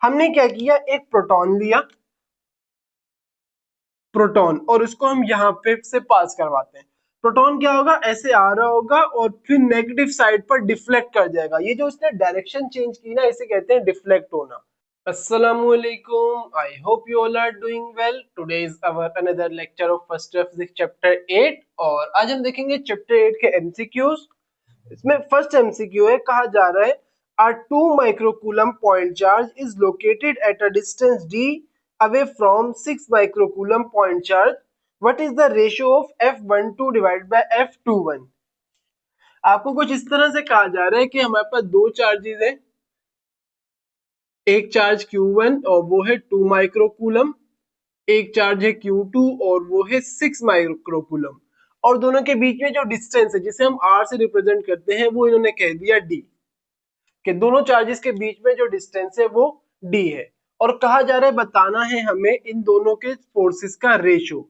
हमने क्या किया, एक प्रोटॉन लिया, प्रोटॉन, और उसको हम यहाँ पे से पास करवाते हैं। प्रोटॉन क्या होगा, ऐसे आ रहा होगा और फिर नेगेटिव साइड पर डिफ्लेक्ट कर जाएगा। ये जो इसने डायरेक्शन चेंज की ना, इसे कहते हैं डिफ्लेक्ट होना। Assalamualaikum. I hope you all are doing well. Today is our another lecture of first year physics chapter 8 और आज हम देखेंगे chapter 8 के MCQs। इसमें फर्स्ट MCQ है, कहा जा रहा है a 2 microcoulomb point charge is located at a distance d away from 6 microcoulomb point charge. What is the ratio of F12 divided by F21? आपको कुछ इस तरह से कहा जा रहा है कि हमारे पास दो चार्जेस है, एक चार्ज Q1 और वो है 2 माइक्रोकूलम, एक चार्ज है Q2 और वो है 6 माइक्रोकूलम, और दोनों के बीच में जो डिस्टेंस है जिसे हम R से रिप्रेजेंट करते हैं वो इन्होंने कह दिया D, कि दोनों चार्जेस के बीच में जो डिस्टेंस है वो D है। और कहा जा रहा है बताना है हमें इन दोनों के फोर्सेस का ratio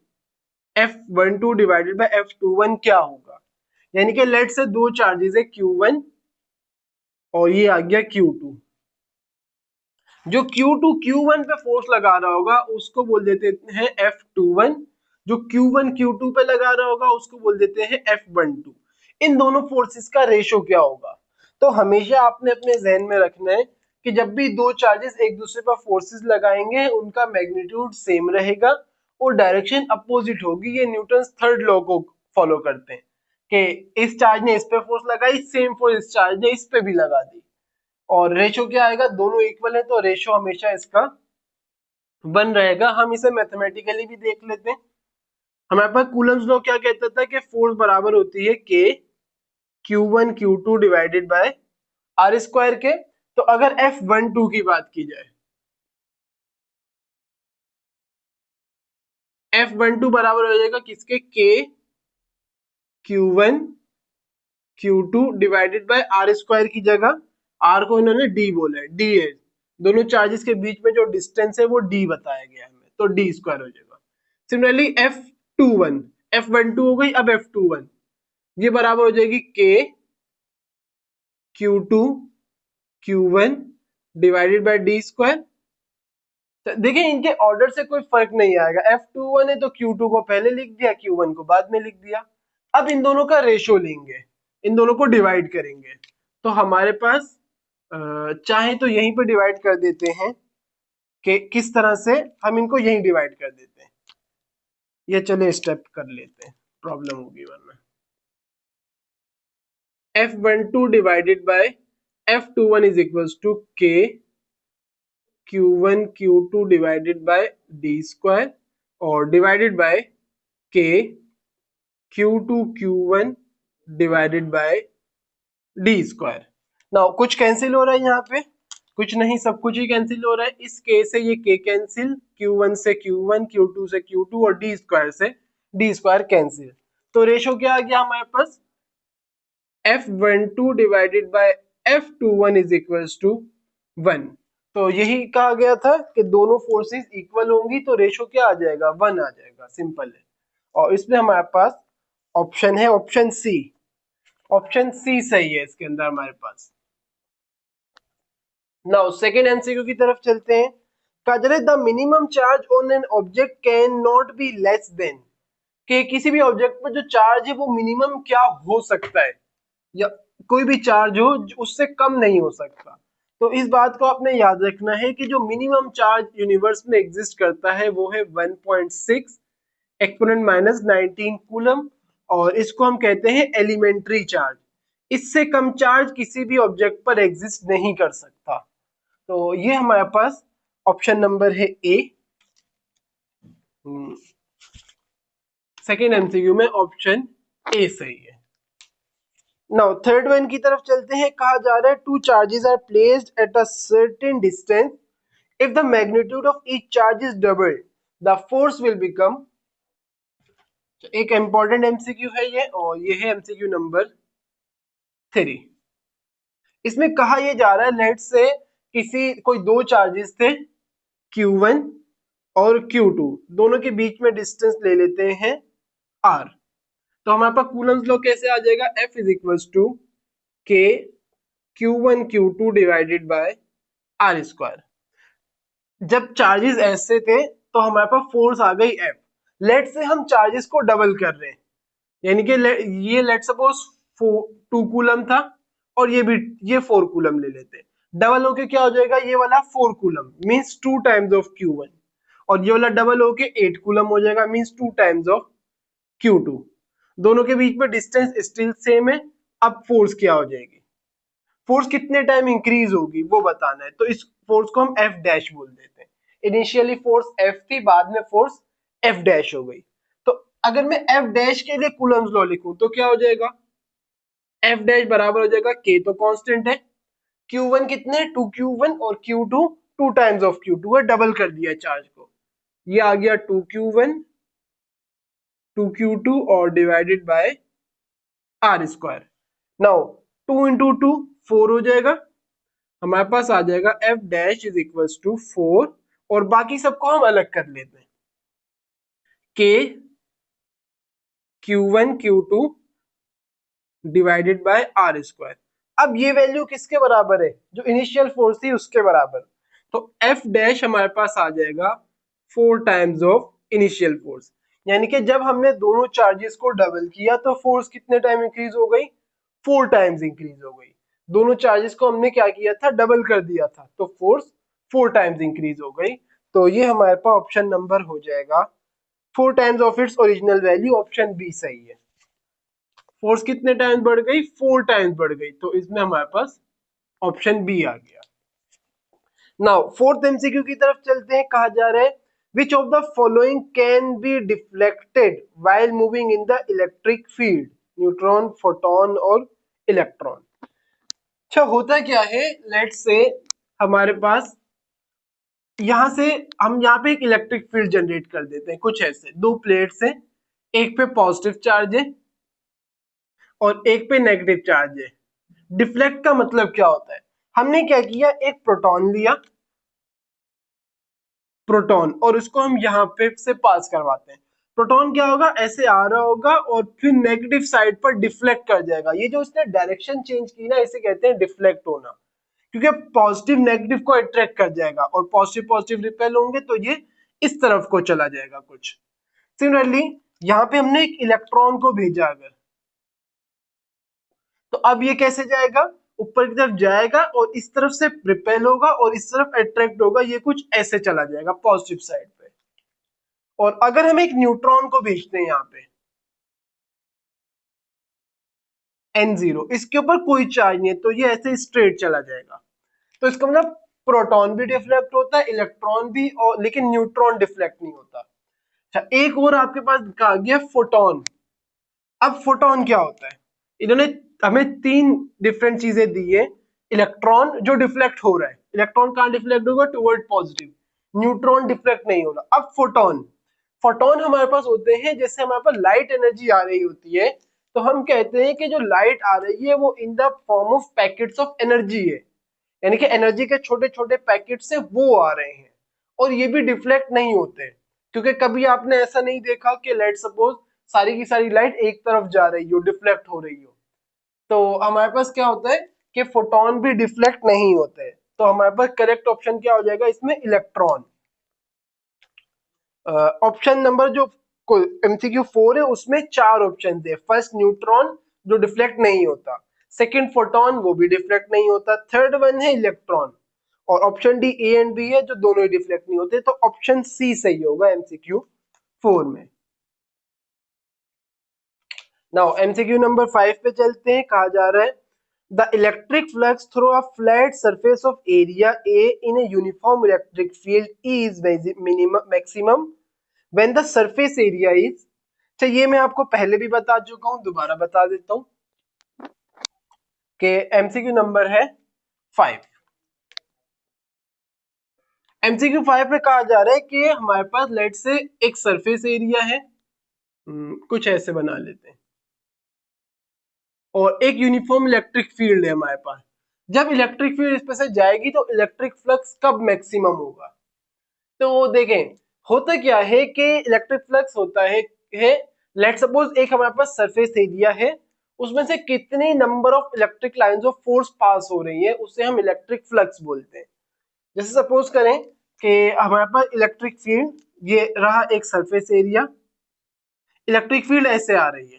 F12 divided by F21 क्या होगा। यानी कि लेट से दो चार्जेस है Q1 और ये आ गया Q2। जो Q2 Q1 पे फोर्स लगा रहा होगा उसको बोल देते हैं F21, जो Q1 Q2 पे लगा रहा होगा उसको बोल देते हैं F12। इन दोनों फोर्सेस का रेशो क्या होगा। तो हमेशा आपने अपने जहन में रखना है कि जब भी दो चार्जेस एक दूसरे पर फोर्सेस लगाएंगे उनका मैग्नीट्यूड सेम रहेगा और डायरेक्शन अपोजिट होगी। ये न्यूटन्स थर्ड लॉ को फॉलो करते हैं कि इस चार्ज ने इस पे फोर्स लगाई, सेम फोर्स इस चार्ज ने इस पे भी लगा दी, और रेशो क्या आएगा, दोनों इक्वल है तो रेशो हमेशा इसका 1 रहेगा। हम इसे मैथमेटिकली भी देख लेते हैं। हमारे पास कूलम्स लॉ क्या कहता था कि फोर्स बराबर होती है K Q1 Q2 divided by R square के। तो अगर F12 की बात की जाए, F12 बराबर हो जाएगा किसके, K Q1 Q2 divided by R square की जगह R को इन्होंने D बोला है, D है, दोनों चार्जेस के बीच में जो डिस्टेंस है वो D बताया गया है हमें, तो D स्क्वायर हो जाएगा। सिमिलरली F21, F12 हो गई, अब F21 ये बराबर हो जाएगी K Q2 Q1 divided by D square. देखिए इनके ऑर्डर से कोई फर्क नहीं आएगा, F21 है तो Q2 को पहले लिख दिया, Q1 को बाद में लिख दिया। अब इन दोनों का रेशो लेंगे, इन दोनों को डिवाइड करेंगे, तो हमारे पास चाहे तो यहीं पे डिवाइड कर देते हैं कि किस तरह से हम इनको यहीं डिवाइड कर देते हैं। ये चले स्टेप कर लेते हैं, प्रॉब्लम होगी वरना। F12 divided by F21 is equals to K Q1 Q2 divided by D square और divided by K Q2 Q1 divided by D square. Now कुछ कैंसिल हो रहा है यहाँ पे, कुछ नहीं, सब कुछ ही कैंसिल हो रहा है। इस K से ये K कैंसिल, Q1 से Q1, Q2 से Q2 और D स्क्वायर से D स्क्वायर कैंसिल। तो रेशो क्या आ गया हमारे पास, F12 divided by F21 is equals to 1। तो यही कहा गया था कि दोनों फोर्सेस इक्वल होंगी तो रेशो क्या आ जाएगा, 1 आ जाएगा, सिंपल है। और इसमें हमारे पास ऑप्शन है ऑप्शन सी, ऑप्शन सी सही है इसके अंदर हमारे पास। नाउ सेकंड एमसीक्यू की तरफ चलते हैं। कहा the minimum charge on an object can not be less than, कि किसी भी ऑब्जेक्ट पर जो चार्ज है वो मिनिमम क्या हो सकता है, या कोई भी चार्ज हो उससे कम नहीं हो सकता। तो इस बात को आपने याद रखना है कि जो मिनिमम चार्ज यूनिवर्स में एग्जिस्ट करता है वो है 1.6 एक्सपोनेंट माइनस 19 कूलम, और इसको हम कहते हैं एलिमेंट्री चार्ज। इससे कम चार्ज किसी भी ऑब्जेक्ट पर एग्जिस्ट नहीं कर सकता। तो ये हमारे पास ऑप्शन नंबर है ए। सेकेंड एमसीक्यू में ऑप्शन ए सही है। नाउ थर्ड वन की तरफ चलते हैं। कहा जा रहा है two charges are placed at a certain distance, if the magnitude of each charge is doubled the force will become. एक इंपॉर्टेंट एमसीक्यू है ये, और ये है एमसीक्यू नंबर 3। इसमें कहा यह जा रहा है लेट से कोई दो चार्जेस थे Q1 और Q2, दोनों के बीच में डिस्टेंस ले लेते हैं R। तो हमारे पास कूलम्स लॉ कैसे आ जाएगा, F is equals to K Q1 Q2 divided by R square. जब चार्जेस ऐसे थे तो हमारे पास फोर्स आ गई F। लेट से हम चार्जेस को डबल कर रहे हैं, यानी कि ये लेट सपोज 2 कूलम था और ये 4 कूलम ले लेते हैं। डबल होके क्या हो जाएगा, ये वाला 4 coulomb means 2 times of Q1, और ये वाला डबल होके 8 कूलम हो जाएगा मीन्स 2 टाइम्स ऑफ Q2। दोनों के बीच में डिस्टेंस स्टिल सेम है। अब फोर्स क्या हो जाएगी, फोर्स कितने टाइम इंक्रीज होगी वो बताना है, तो इस फोर्स को हम F डैश बोल देते हैं। इनिशियली फोर्स F थी, बाद में फोर्स F डैश हो गई। तो अगर मैं F डैश के लिए कूलम्स लॉ लिखूं तो क्या हो जाएगा, F डैश बराबर हो जाएगा K तो कांस्टेंट है, Q1 कितने 2Q1 और Q2 2 टाइम्स ऑफ Q2 है, डबल कर दिया चार्ज को, ये आ गया 2Q1 2Q2 और divided by R square. Now 2 into 2 4 हो जाएगा, हमारे पास आ जाएगा F dash is equals to 4, और बाकी सबको हम अलग कर लेते हैं, K Q1 Q2 divided by R square. अब ये वैल्यू किसके बराबर है, जो इनिशियल फोर्स थी उसके बराबर, तो F डैश हमारे पास आ जाएगा 4 टाइम्स ऑफ इनिशियल फोर्स। यानी कि जब हमने दोनों चार्जेस को डबल किया तो फोर्स कितने टाइम इंक्रीज हो गई, 4 टाइम्स इंक्रीज हो गई। दोनों चार्जेस को हमने क्या किया था, डबल कर दिया था, तो फोर्स 4 टाइम्स इंक्रीज हो गई। तो ये हमारे पास ऑप्शन नंबर हो जाएगा 4 times of its original value, option B सही है। फोर्स कितने टाइम्स बढ़ गई, 4 टाइम्स बढ़ गई, तो इसमें हमारे पास ऑप्शन बी आ गया। नाउ फोर्थ एमसीक्यू की तरफ चलते हैं, कहा जा रहा है which of the following can be deflected while moving in the electric field, neutron photon और इलेक्ट्रॉन। अच्छा होता क्या है, लेट्स से हमारे पास यहां से हम यहाँ पे एक इलेक्ट्रिक फील्ड जनरेट कर देते हैं, कुछ ऐसे दो प्लेट्स है, एक पे पॉजिटिव चार्ज है और एक पे नेगेटिव चार्ज है। डिफ्लेक्ट का मतलब क्या होता है, हमने क्या किया, एक प्रोटॉन लिया, प्रोटॉन, और उसको हम यहाँ पे से पास करवाते हैं। प्रोटॉन क्या होगा, ऐसे आ रहा होगा और फिर नेगेटिव साइड पर डिफ्लेक्ट कर जाएगा। ये जो इसने डायरेक्शन चेंज की ना, इसे कहते हैं डिफ्लेक्ट होना, क्योंकि पॉजिटिव नेगेटिव को अट्रैक्ट कर जाएगा और पॉजिटिव पॉजिटिव रिपेल होंगे तो ये इस तरफ को चला जाएगा कुछ। सिमिलरली यहाँ पे हमने एक इलेक्ट्रॉन को भेजा अगर, तो अब ये कैसे जाएगा, ऊपर की तरफ जाएगा और इस तरफ से रिपेल होगा और इस तरफ अट्रैक्ट होगा, ये कुछ ऐसे चला जाएगा पॉजिटिव साइड पे। और अगर हम एक न्यूट्रॉन को भेजते हैं यहाँ पे N0, इसके ऊपर कोई चार्ज नहीं है, तो ये ऐसे स्ट्रेट चला जाएगा। तो इसका मतलब प्रोटॉन भी डिफ्लेक्ट होता है, इलेक्ट्रॉन भी, और लेकिन न्यूट्रॉन डिफ्लेक्ट नहीं होता। अच्छा एक और आपके पास कहा गया फोटोन। अब फोटोन क्या होता है, इन्होंने हमें 3 डिफरेंट चीजें दी है। इलेक्ट्रॉन जो डिफ्लेक्ट हो रहा है, इलेक्ट्रॉन कहां डिफ्लेक्ट होगा, टुवर्ड पॉजिटिव, न्यूट्रॉन डिफ्लेक्ट नहीं होगा। अब फोटोन, फोटोन हमारे पास होते हैं, जैसे हमारे पास लाइट एनर्जी आ रही होती है तो हम कहते हैं कि जो लाइट आ रही है वो in the form of packets of energy है, यानी कि एनर्जी के छोटे छोटे पैकेट से वो आ रहे हैं, और ये भी डिफ्लेक्ट नहीं होते। क्योंकि कभी आपने ऐसा नहीं देखा कि लेट सपोज सारी की सारी लाइट एक तरफ जा रही हो, डिफ्लेक्ट हो रही हो। तो हमारे पास क्या होता है कि फोटोन भी डिफ्लेक्ट नहीं होते। तो हमारे पास करेक्ट ऑप्शन क्या हो जाएगा इसमें, इलेक्ट्रॉन। ऑप्शन नंबर जो एमसीक्यू 4 है उसमें 4 ऑप्शन थे। फर्स्ट न्यूट्रॉन जो डिफ्लेक्ट नहीं होता, सेकंड फोटोन वो भी डिफ्लेक्ट नहीं होता, थर्ड वन है इलेक्ट्रॉन, और option D A and B है जो दोनों ही डिफ्लेक्ट नहीं होते। तो ऑप्शन सी सही होगा एमसीक्यू 4 में। नाउ एमसीक्यू नंबर 5 पे चलते हैं, कहा जा रहा है the electric flux through a flat surface of area A in a uniform electric field is minimum maximum when the surface area is. अच्छा ये मैं आपको पहले भी बता चुका हूं, दोबारा बता देता हूं कि एमसीक्यू नंबर है 5। एमसीक्यू 5 में कहा जा रहा है कि हमारे पास लेट से एक सरफेस एरिया है, कुछ ऐसे बना लेते हैं, और एक यूनिफॉर्म इलेक्ट्रिक फील्ड है हमारे पास। जब इलेक्ट्रिक फील्ड इस पे से जाएगी तो इलेक्ट्रिक फ्लक्स कब मैक्सिमम होगा, तो देखें होता क्या है कि इलेक्ट्रिक फ्लक्स होता है लेट सपोज एक हमारे पास सरफेस एरिया है, उसमें से कितने number of electric lines of force pass हो रही है उसे हम इलेक्ट्रिक फ्लक्स बोलते हैं। जैसे सपोज करें कि हमारे पास इलेक्ट्रिक फील्ड ये रहा एक सरफेस एरिया, इलेक्ट्रिक फील्ड ऐसे आ रही है,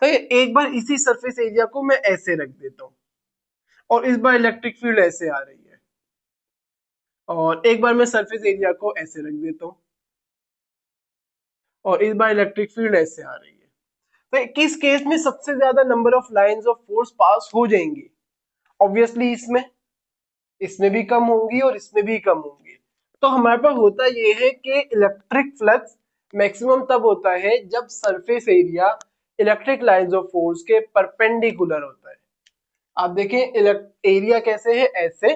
तो एक बार इसी सरफेस एरिया को मैं ऐसे रख देता हूँ और इस बार इलेक्ट्रिक फील्ड ऐसे आ रही है, और एक बार मैं सरफेस एरिया को ऐसे रख देता हूँ और इस बार इलेक्ट्रिक फील्ड ऐसे आ रही है। तो किस केस में सबसे ज्यादा number of lines of force pass हो जाएंगी? ऑब्वियसली इसमें, इसमें भी कम होंगी और इसमें भी कम होंगी। तो हमारे पास होता ये है कि इलेक्ट्रिक फ्लक्स मैक्सिमम तब होता है जब surface area electric lines of force के परपेंडिकुलर होता है। आप देखें एरिया कैसे है, ऐसे,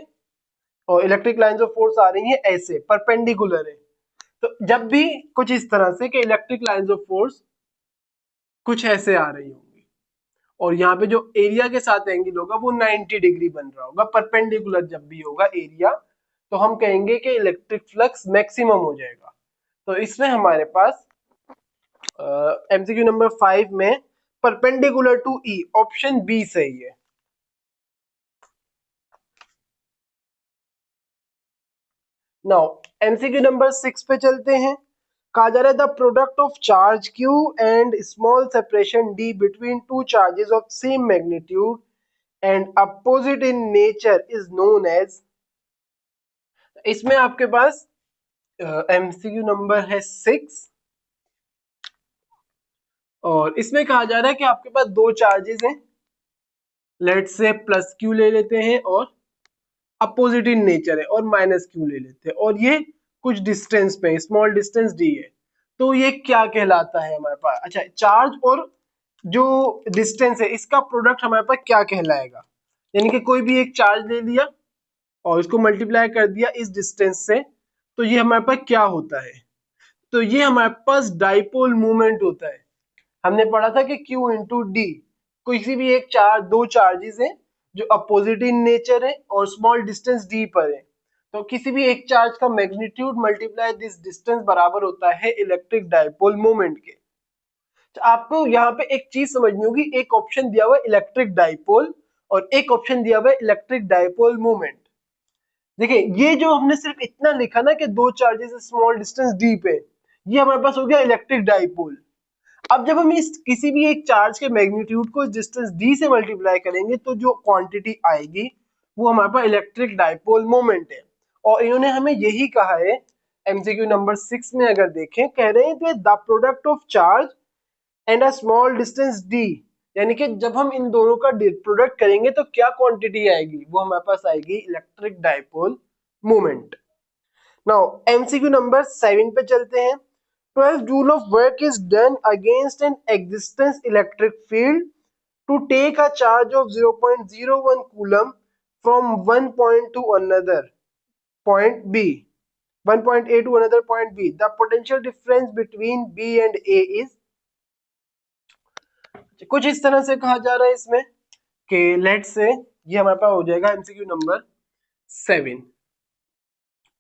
और इलेक्ट्रिक लाइंस ऑफ फोर्स आ रही है ऐसे, परपेंडिकुलर है। तो जब भी कुछ इस तरह से कि इलेक्ट्रिक लाइंस ऑफ फोर्स कुछ ऐसे आ रही होंगी और यहाँ पे जो एरिया के साथ एंगल होगा वो 90 डिग्री बन रहा होगा, परपेंडिकुलर जब भी होगा एरिया, तो हम कहेंगे कि इलेक्ट्रिक फ्लक्स मैक्सिमम हो जाएगा। तो इसमें हमारे पास एमसीक्यू नंबर 5 में perpendicular to E, option B सही है। नाउ एमसीक्यू नंबर 6 पे चलते हैं। कहा जा रहा है the product of charge Q and small separation D between two charges of same magnitude and opposite in nature is known as. इसमें आपके पास एमसीक्यू नंबर है 6 और इसमें कहा जा रहा है कि आपके पास दो चार्जेस हैं, लेट से प्लस Q ले लेते हैं और अपोजिट इन नेचर है, और माइनस Q ले लेते हैं, और ये कुछ डिस्टेंस पे, स्मॉल डिस्टेंस D है। तो ये क्या कहलाता है हमारे पास? अच्छा, चार्ज और जो डिस्टेंस है इसका प्रोडक्ट हमारे पास क्या कहलाएगा? यानी कि कोई भी एक चार्ज ले लिया और इसको मल्टीप्लाई कर दिया इस डिस्टेंस से, तो ये हमारे पास क्या होता है? तो ये हमारे पास डाइपोल मूवमेंट होता है। हमने पढ़ा था कि Q इंटू डी, किसी भी एक चार्ज, दो चार्जेस हैं जो अपोजिट इन नेचर है और स्मॉल डिस्टेंस d पर है, तो किसी भी एक चार्ज का मैग्नीट्यूड मल्टीप्लाई दिस डिस्टेंस बराबर होता है इलेक्ट्रिक डाइपोल मोमेंट के। तो आपको यहाँ पे एक चीज समझनी होगी, एक ऑप्शन दिया हुआ है इलेक्ट्रिक डाइपोल और एक ऑप्शन दिया हुआ है इलेक्ट्रिक डाइपोल मोमेंट। देखिए ये जो हमने सिर्फ इतना लिखा ना कि दो चार्जेस स्मॉल डिस्टेंस d पे, ये हमारे पास हो गया इलेक्ट्रिक डाइपोल। अब जब हम इस किसी भी एक चार्ज के मैग्नीट्यूड को डिस्टेंस d से मल्टीप्लाई करेंगे तो जो क्वांटिटी आएगी वो हमारे पास इलेक्ट्रिक डाइपोल मोमेंट है। और इन्होंने हमें यही कहा है एमसीक्यू नंबर 6 में, अगर देखें कह रहे हैं the product of charge and a small distance d, यानी कि जब हम इन दोनों का प्रोडक्ट करेंगे तो क्या क्वांटिटी आएगी? वो हमारे पास आएगी electric dipole moment. Now MCQ number 7 पे चलते हैं। 12 joule of work is done against an existence electric field to take a charge of 0.01 coulomb from one point to another point B, one point A to another point B. The potential difference between B and A is, कुछ इस तरह से कहा जा रहा है इसमें कि लेट से ये हमारे पास हो जाएगा एमसीक्यू नंबर 7।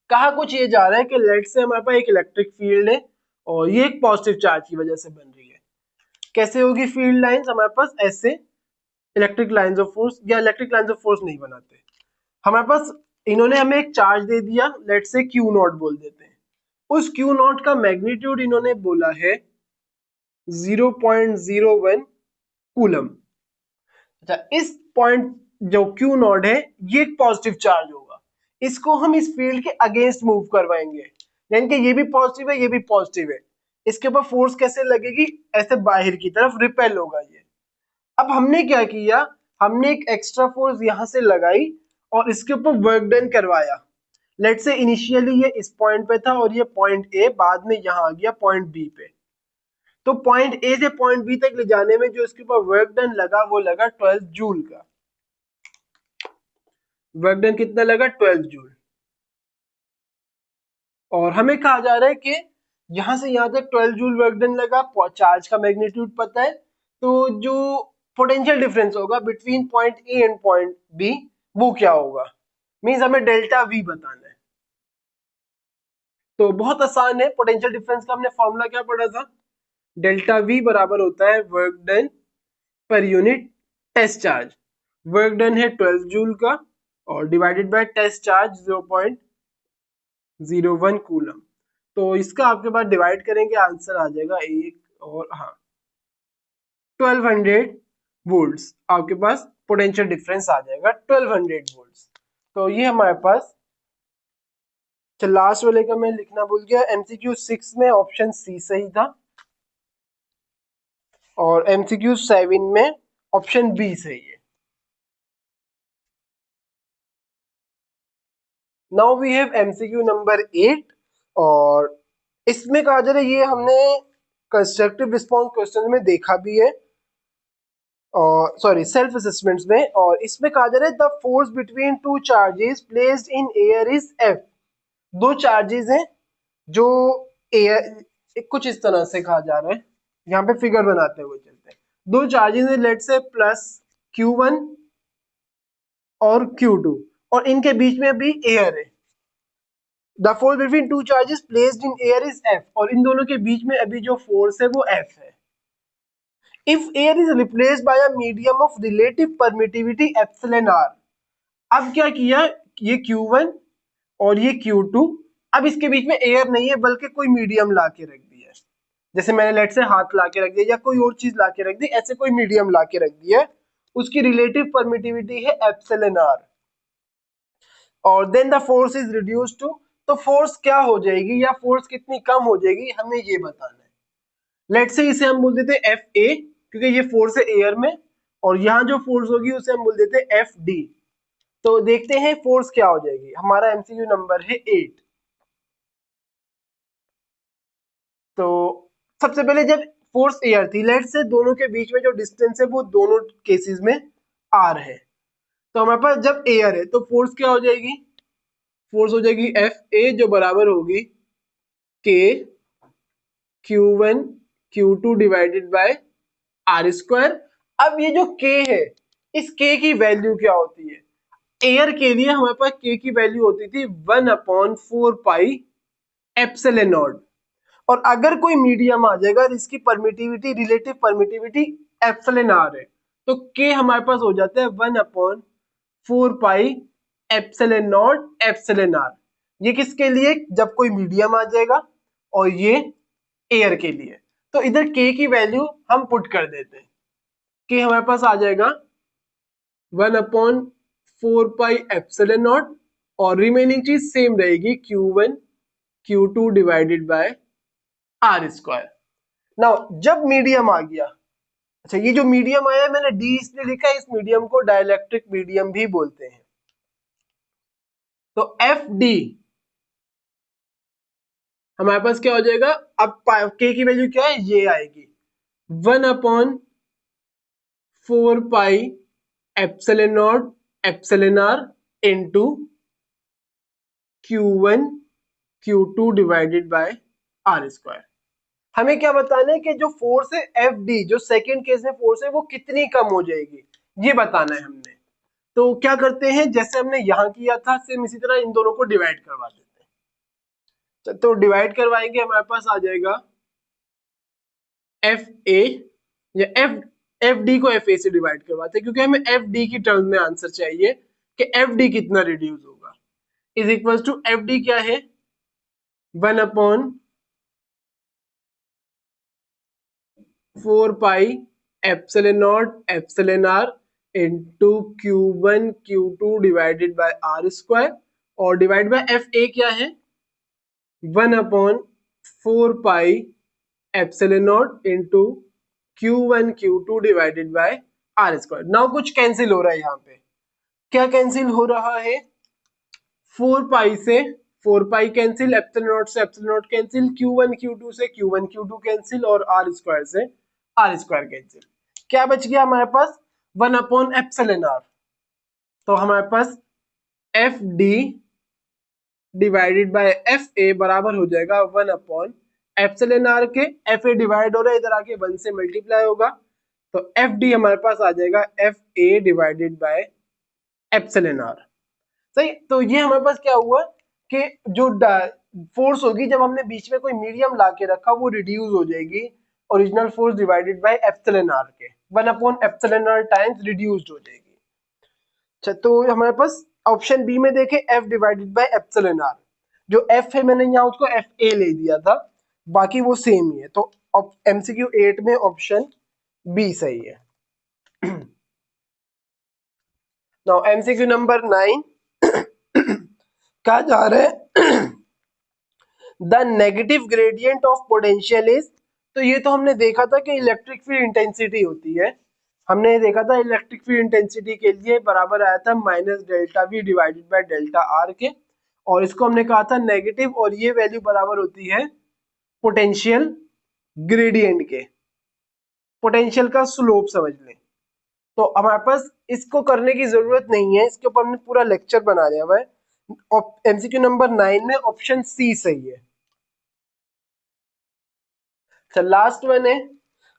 कहा कुछ ये जा रहा है कि लेट से हमारे पास एक इलेक्ट्रिक फील्ड है और ये एक पॉजिटिव चार्ज की वजह से बन रही है। कैसे होगी फील्ड लाइंस? हमारे पास ऐसे इलेक्ट्रिक लाइंस ऑफ फोर्स, या इलेक्ट्रिक लाइंस ऑफ फोर्स नहीं बनाते हमारे पास। इन्होंने हमें एक चार्ज दे दिया, लेट से Q नॉट बोल देते हैं, उस Q नॉट का मैग्नीट्यूड इन्होंने बोला है 0.01 कूलम। अच्छा, इस पॉइंट जो Q नॉट है ये एक पॉजिटिव चार्ज होगा, इसको हम इस फील्ड के अगेंस्ट मूव करवाएंगे, यानी कि ये भी पॉजिटिव है ये भी पॉजिटिव है, इसके ऊपर फोर्स कैसे लगेगी? ऐसे बाहर की तरफ रिपेल होगा ये। अब हमने क्या किया, हमने एक एक्स्ट्रा फोर्स यहां से लगाई और इसके ऊपर वर्क डन करवाया। लेट से इनिशियली ये इस पॉइंट पे था और ये पॉइंट ए, बाद में यहां आ गया पॉइंट बी पे। तो पॉइंट ए से पॉइंट बी तक ले जाने में जो इसके ऊपर वर्क डन लगा वो लगा 12 जूल का। वर्क डन कितना लगा? 12 जूल। और हमें कहा जा रहा है कि यहां से यहां तक 12 जूल वर्क डन लगा, चार्ज का मैग्नीट्यूड पता है, तो जो पोटेंशियल डिफरेंस होगा between point A and point B वो क्या होगा? मींस हमें डेल्टा वी बताना है। तो बहुत आसान है, पोटेंशियल डिफरेंस का हमने फॉर्मूला क्या पढ़ा था? डेल्टा वी बराबर होता है वर्क डन पर unit test charge. Work done है 12 जूल का और divided by test charge 0.01। 0.01 coulomb. तो इसका आपके पास डिवाइड करेंगे आंसर आ जाएगा एक और हाँ 1200 वोल्ट्स आपके पास पोटेंशियल डिफरेंस आ जाएगा 1200 वोल्ट्स। तो ये हमारे पास, चल लास्ट वाले का मैं लिखना भूल गया, एमसीक्यू 6 में ऑप्शन सी सही था और एमसीक्यू 7 में ऑप्शन बी सही है। Now we have MCQ number 8 और इसमें कहा जा रहा है, ये हमने कंस्ट्रक्टिव रिस्पांस क्वेश्चन में देखा भी है और सॉरी सेल्फ असेसमेंट्स में, और इसमें कहा जा रहा है the force between two charges placed in air is F. दो चार्जेस हैं जो एयर, कुछ इस तरह से कहा जा रहा है, यहाँ पे फिगर बनाते हुए चलते हैं। दो चार्जेस हैं लेट से प्लस Q1 और Q2 और इनके बीच में अभी एयर है। The force between two charges placed in air is F और इन दोनों के बीच में अभी जो फोर्स है वो F है। If air is replaced by a medium of relative permittivity epsilon r। अब क्या किया, ये Q1 और ये Q2, अब इसके बीच में एयर नहीं है बल्कि कोई मीडियम ला के रख दिया है। जैसे मैंने लेट से हाथ ला के रख दिया या कोई और चीज ला के रख दी, ऐसे कोई मीडियम ला के रख दिया, उसकी रिलेटिव परमिटिविटी है एप्सिलॉन r और then the force is reduced to. तो फोर्स क्या हो जाएगी या फोर्स कितनी कम हो जाएगी हमें ये बताना है। लेट से इसे हम बोल देते हैं एफ ए क्योंकि ये फोर्स है एयर में, और यहाँ जो फोर्स होगी उसे हम बोल देते हैं एफ डी। तो देखते हैं फोर्स क्या हो जाएगी। हमारा एमसीक्यू नंबर है 8। तो सबसे पहले जब फोर्स एयर थी, लेट से दोनों के बीच में जो डिस्टेंस है वो दोनों केसेस में आर है। तो हमारे पास जब एयर है तो फोर्स क्या हो जाएगी, फोर्स हो जाएगी एफ ए जो बराबर होगी के Q1 Q2 divided by R square. अब ये जो k है, इस k की वैल्यू क्या होती है, एयर के लिए हमारे पास k की वैल्यू होती थी 1/4 पाई एप्सिलॉन नॉट, और अगर कोई मीडियम आ जाएगा इसकी permittivity relative permittivity epsilon R है, तो k हमारे पास हो जाता है 1/4 pi epsilon naught epsilon R. ये किसके लिए, जब कोई मीडियम आ जाएगा, और ये एयर के लिए। तो इधर k की वैल्यू हम पुट कर देते हैं, k हमारे पास आ जाएगा 1/4 पाई एप्सिलॉन नॉट और रिमेनिंग चीज सेम रहेगी Q1 Q2 divided by R square. Now जब मीडियम आ गया, अच्छा ये जो मीडियम आया मैंने डी इसलिए लिखा है, इस मीडियम को डाइलेक्ट्रिक मीडियम भी बोलते हैं। तो एफ डी हमारे पास क्या हो जाएगा, अब के की वैल्यू क्या है, ये आएगी 1/4 pi epsilon naught epsilon R into Q1 Q2 divided by R square. हमें क्या बताना है कि जो फोर्स है एफ डी, जो सेकेंड केस में फोर्स है वो कितनी कम हो जाएगी, ये बताना है हमने। तो क्या करते हैं, जैसे हमने यहाँ किया था सेम इसी तरह इन दोनों को डिवाइड करवा देते हैं। तो डिवाइड करवाएंगे, हमारे पास आ जाएगा एफ ए या एफ डी को एफ ए से डिवाइड करवाते हैं क्योंकि हमें एफ डी की टर्म में आंसर चाहिए कि एफ डी कितना रिड्यूस होगा। Is equal to F D क्या है 1/4 pi epsilon naught epsilon R into Q1 Q2 divided by R square, और डिवाइड बाय एफ ए क्या है 1/4 pi epsilon naught into Q1 Q2 divided by R square. Now कुछ cancel हो रहा है यहाँ पे, क्या कैंसिल हो रहा है, 4 पाई से 4 पाई कैंसिल, एप्सिलॉन नॉट से epsilon naught cancel, Q1 Q2 से Q1 Q2 कैंसिल और आर स्क्वायर से आर स्क्वायर कैंसिल। क्या बच गया हमारे पास 1/एप्सिलॉन आर। तो हमारे पास F D divided by F A बराबर हो जाएगा 1/एप्सिलॉन आर के, एफ ए डिवाइड हो रहा है इधर आके 1 से मल्टीप्लाई होगा, तो एफ डी हमारे पास आ जाएगा F A divided by epsilon R. सही। तो ये हमारे पास क्या हुआ कि जो फोर्स होगी जब हमने बीच में कोई मीडियम ला के रखा वो रिड्यूस हो जाएगी original force divided by epsilon R के, 1/एप्सिलॉन आर टाइम्स रिड्यूस्ड हो जाएगी। अच्छा तो हमारे पास ऑप्शन बी में देखें F divided by epsilon R, जो एफ है मैंने यहाँ उसको एफ ए ले दिया था, बाकी वो सेम ही है। तो एमसीक्यू 8 में ऑप्शन बी सही है। नाउ एमसीक्यू नंबर 9 कहा जा रहा है the negative gradient of potential is. तो ये तो हमने देखा था कि इलेक्ट्रिक फील्ड इंटेंसिटी होती है, हमने देखा था इलेक्ट्रिक फील्ड इंटेंसिटी के लिए बराबर आया था minus delta we divided by delta R के, और इसको हमने कहा था नेगेटिव, और ये वैल्यू बराबर होती है पोटेंशियल ग्रेडियंट के। पोटेंशियल का स्लोप समझ लें। तो हमारे पास इसको करने की जरूरत नहीं है, इसके ऊपर हमने पूरा लेक्चर बना दिया हुआ है। एमसीक्यू नंबर 9 में ऑप्शन सी सही है। लास्ट वन है,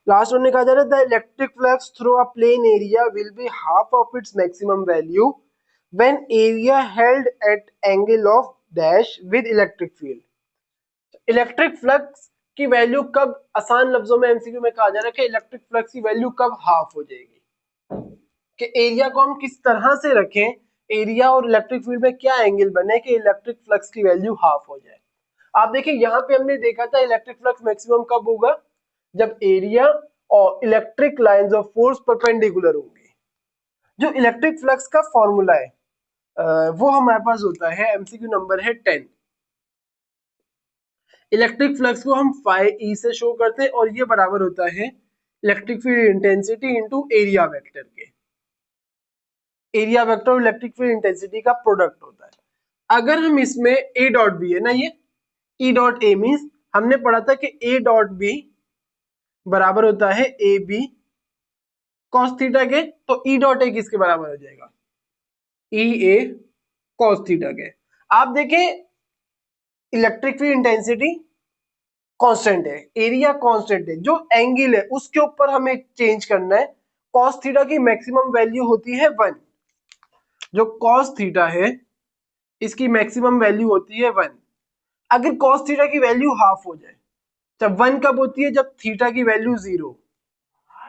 लास्ट वन में कहा जा रहा है the electric flux through a plain area will be half of its maximum value when area held at angle of dash with electric field. Electric flux की value कब, आसान लफ्जों में एमसीक्यू में कहा जा रहा है कि इलेक्ट्रिक फ्लक्स की वैल्यू कब हाफ हो जाएगी, कि एरिया को हम किस तरह से रखें, एरिया और इलेक्ट्रिक फील्ड में क्या एंगल बने कि इलेक्ट्रिक फ्लक्स की वैल्यू हाफ हो जाए। आप देखिए यहाँ पे हमने देखा था इलेक्ट्रिक फ्लक्स मैक्सिमम कब होगा, जब एरिया और electric lines of force perpendicular होंगे। जो इलेक्ट्रिक फ्लक्स का फॉर्मूला है वो हमारे पास होता है, एमसीक्यू नंबर है 10। इलेक्ट्रिक फ्लक्स को हम फाई ई से शो करते हैं, और ये बराबर होता है electric field intensity into area vector के। एरिया वेक्टर और इलेक्ट्रिक फील्ड इंटेंसिटी का प्रोडक्ट होता है। अगर हम इसमें ए डॉट बी है ना, ये ई डॉट ए मीन्स हमने पढ़ा था कि ए डॉट बी बराबर होता है ए बी कॉस थीटा के, तो ई डॉट ए किसके बराबर हो जाएगा, ई ए कॉस थीटा के। आप देखें इलेक्ट्रिक फील्ड इंटेंसिटी कांस्टेंट है, एरिया कांस्टेंट है, जो एंगल है उसके ऊपर हमें चेंज करना है। कॉस थीटा की मैक्सिमम वैल्यू होती है 1, जो कॉस थीटा है इसकी मैक्सिमम वैल्यू होती है 1। अगर कॉस थीटा की वैल्यू हाफ हो जाए, जब 1 कब होती है, जब थीटा की वैल्यू 0,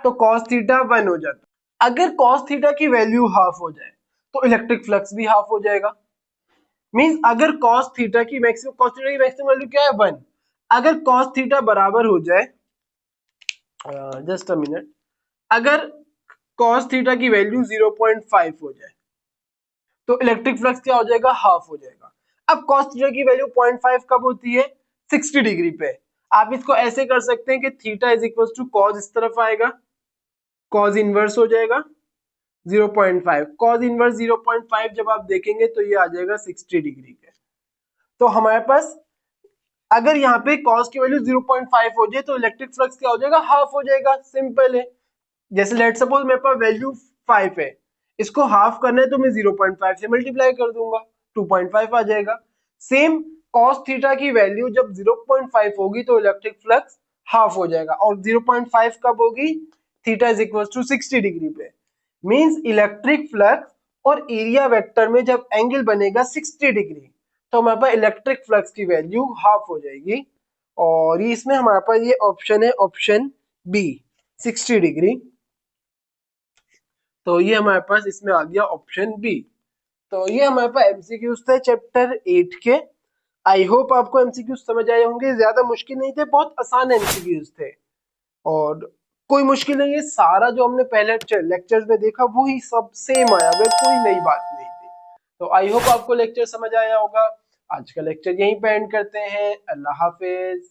तो कॉस थीटा 1 हो जाता है। अगर कॉस थीटा की वैल्यू हाफ हो जाए तो इलेक्ट्रिक फ्लक्स भी हाफ हो जाएगा। मींस अगर कॉस थीटा की मैक्सिमम वैल्यू क्या है 1, अगर कॉस थीटा बराबर हो जाए, जस्ट अ मिनट, अगर कॉस थीटा की वैल्यू 0.5 हो जाए तो इलेक्ट्रिक फ्लक्स क्या हो जाएगा, हाफ हो जाएगा। अब कॉस थीटा की वैल्यू 0.5 कब होती है, 60 डिग्री पे। आप इसको ऐसे कर सकते हैं कि theta is equal to cos, इस तरफ आएगा, कॉस इनवर्स हो जाएगा 0.5, कॉस इनवर्स 0.5 जब आप देखेंगे तो ये आ जाएगा 60 डिग्री पे। तो हमारे पास अगर यहाँ पे कॉस की वैल्यू 0.5 हो जाए तो इलेक्ट्रिक फ्लक्स क्या हो जाएगा, हाफ हो जाएगा। सिंपल है। जैसे लेट सपोज मेरे पास वैल्यू 5 है, इसको हाफ करना है तो मैं 0.5 से मल्टीप्लाई कर दूंगा, 2.5 आ जाएगा। सेम कॉस थीटा की वैल्यू जब 0.5 होगी तो इलेक्ट्रिक फ्लक्स हाफ हो जाएगा, और 0.5 कब होगी, theta is equal to 60 degree पे। मींस इलेक्ट्रिक फ्लक्स और एरिया वेक्टर में जब एंगल बनेगा 60 डिग्री तो हमारे पास इलेक्ट्रिक फ्लक्स की वैल्यू हाफ हो जाएगी। और ये इसमें हमारे पास ये ऑप्शन है, ऑप्शन बी 60 डिग्री। तो ये हमारे पास इसमें आ गया ऑप्शन बी। तो ये हमारे पास एमसीक्यूज थे चैप्टर 8 के। आई होप आपको एमसीक्यूज समझ आए होंगे, ज्यादा मुश्किल नहीं थे, बहुत आसान एमसीक्यूज थे, और कोई मुश्किल नहीं है। सारा जो हमने पहले लेक्चर्स में देखा वही सब सेम आया हुआ, कोई नई बात नहीं थी। तो आई होप आपको लेक्चर समझ आया होगा। आज का लेक्चर यहीं पे एंड करते हैं। अल्लाह हाफिज।